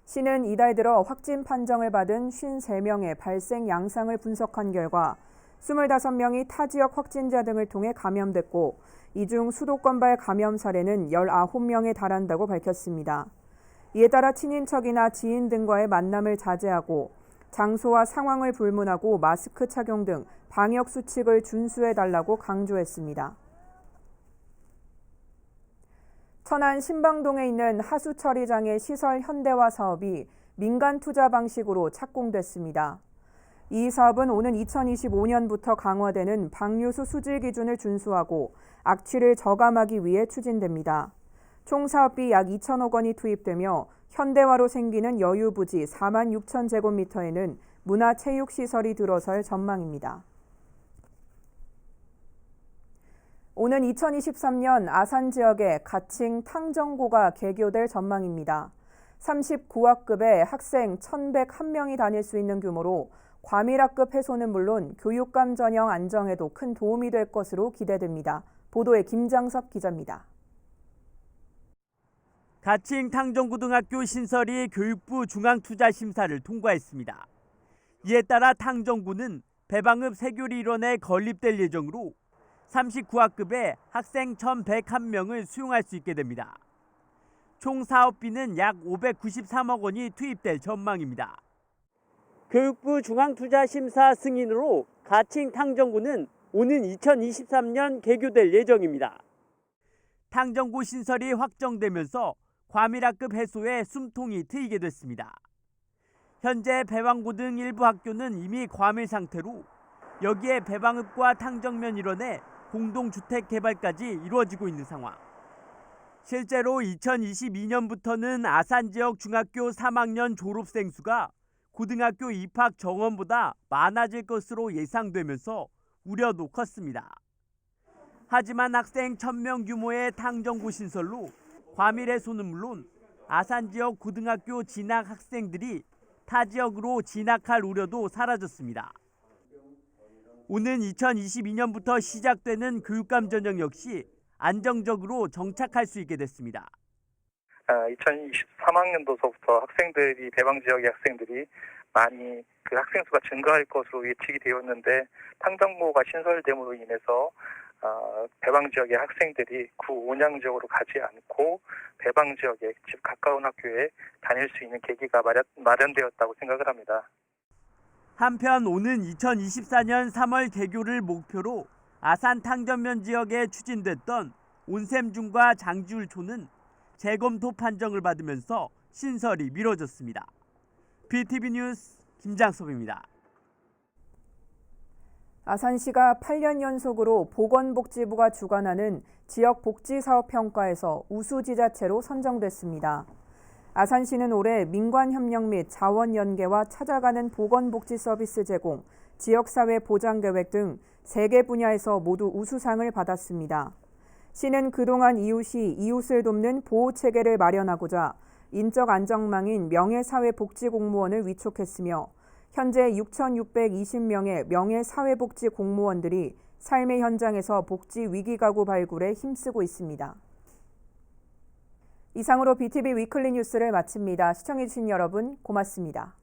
시는 이달 들어 확진 판정을 받은 53명의 발생 양상을 분석한 결과 25명이 타 지역 확진자 등을 통해 감염됐고 이 중 수도권발 감염 사례는 19명에 달한다고 밝혔습니다. 이에 따라 친인척이나 지인 등과의 만남을 자제하고 장소와 상황을 불문하고 마스크 착용 등 방역 수칙을 준수해달라고 강조했습니다. 천안 신방동에 있는 하수처리장의 시설 현대화 사업이 민간 투자 방식으로 착공됐습니다. 이 사업은 오는 2025년부터 강화되는 방류수 수질 기준을 준수하고 악취를 저감하기 위해 추진됩니다. 총 사업비 약 2천억 원이 투입되며 현대화로 생기는 여유부지 4만 6천 제곱미터에는 문화체육시설이 들어설 전망입니다. 오는 2023년 아산 지역에 가칭 탕정고가 개교될 전망입니다. 39학급의 학생 1,101명이 다닐 수 있는 규모로 과밀학급 해소는 물론 교육감 전형 안정에도 큰 도움이 될 것으로 기대됩니다. 보도에 김장섭 기자입니다. 가칭 탕정고등학교 신설이 교육부 중앙투자심사를 통과했습니다. 이에 따라 탕정고는 배방읍 세교리 일원에 건립될 예정으로 39학급에 학생 1,101명을 수용할 수 있게 됩니다. 총 사업비는 약 593억 원이 투입될 전망입니다. 교육부 중앙투자심사 승인으로 가칭 탕정고는 오는 2023년 개교될 예정입니다. 탕정고 신설이 확정되면서 과밀학급 해소에 숨통이 트이게 됐습니다. 현재 배방고 등 일부 학교는 이미 과밀 상태로 여기에 배방읍과 탕정면 일원의 공동주택 개발까지 이루어지고 있는 상황. 실제로 2022년부터는 아산 지역 중학교 3학년 졸업생 수가 고등학교 입학 정원보다 많아질 것으로 예상되면서 우려도 컸습니다. 하지만 학생 1,000명 규모의 탕정고 신설로 과밀 해소는 물론 아산 지역 고등학교 진학 학생들이 타 지역으로 진학할 우려도 사라졌습니다. 오는 2022년부터 시작되는 교육감 전형 역시 안정적으로 정착할 수 있게 됐습니다. 2023학년도서부터 학생들이 배방 지역의 학생들이 많이 그 학생 수가 증가할 것으로 예측이 되었는데 탕정고가 신설됨으로 인해서 배방 지역의 학생들이 구 온양 지역으로 가지 않고 배방 지역에 집 가까운 학교에 다닐 수 있는 계기가 마련되었다고 생각을 합니다. 한편 오는 2024년 3월 개교를 목표로 아산 탕정면 지역에 추진됐던 온샘중과 장지울초는 재검토 판정을 받으면서 신설이 미뤄졌습니다. BTV 뉴스 김장섭입니다. 아산시가 8년 연속으로 보건복지부가 주관하는 지역복지사업평가에서 우수지자체로 선정됐습니다. 아산시는 올해 민관협력 및 자원연계와 찾아가는 보건복지 서비스 제공, 지역사회 보장계획 등 3개 분야에서 모두 우수상을 받았습니다. 시는 그동안 이웃이 이웃을 돕는 보호체계를 마련하고자 인적 안정망인 명예사회복지공무원을 위촉했으며 현재 6,620명의 명예사회복지공무원들이 삶의 현장에서 복지 위기가구 발굴에 힘쓰고 있습니다. 이상으로 BTV 위클리 뉴스를 마칩니다. 시청해주신 여러분 고맙습니다.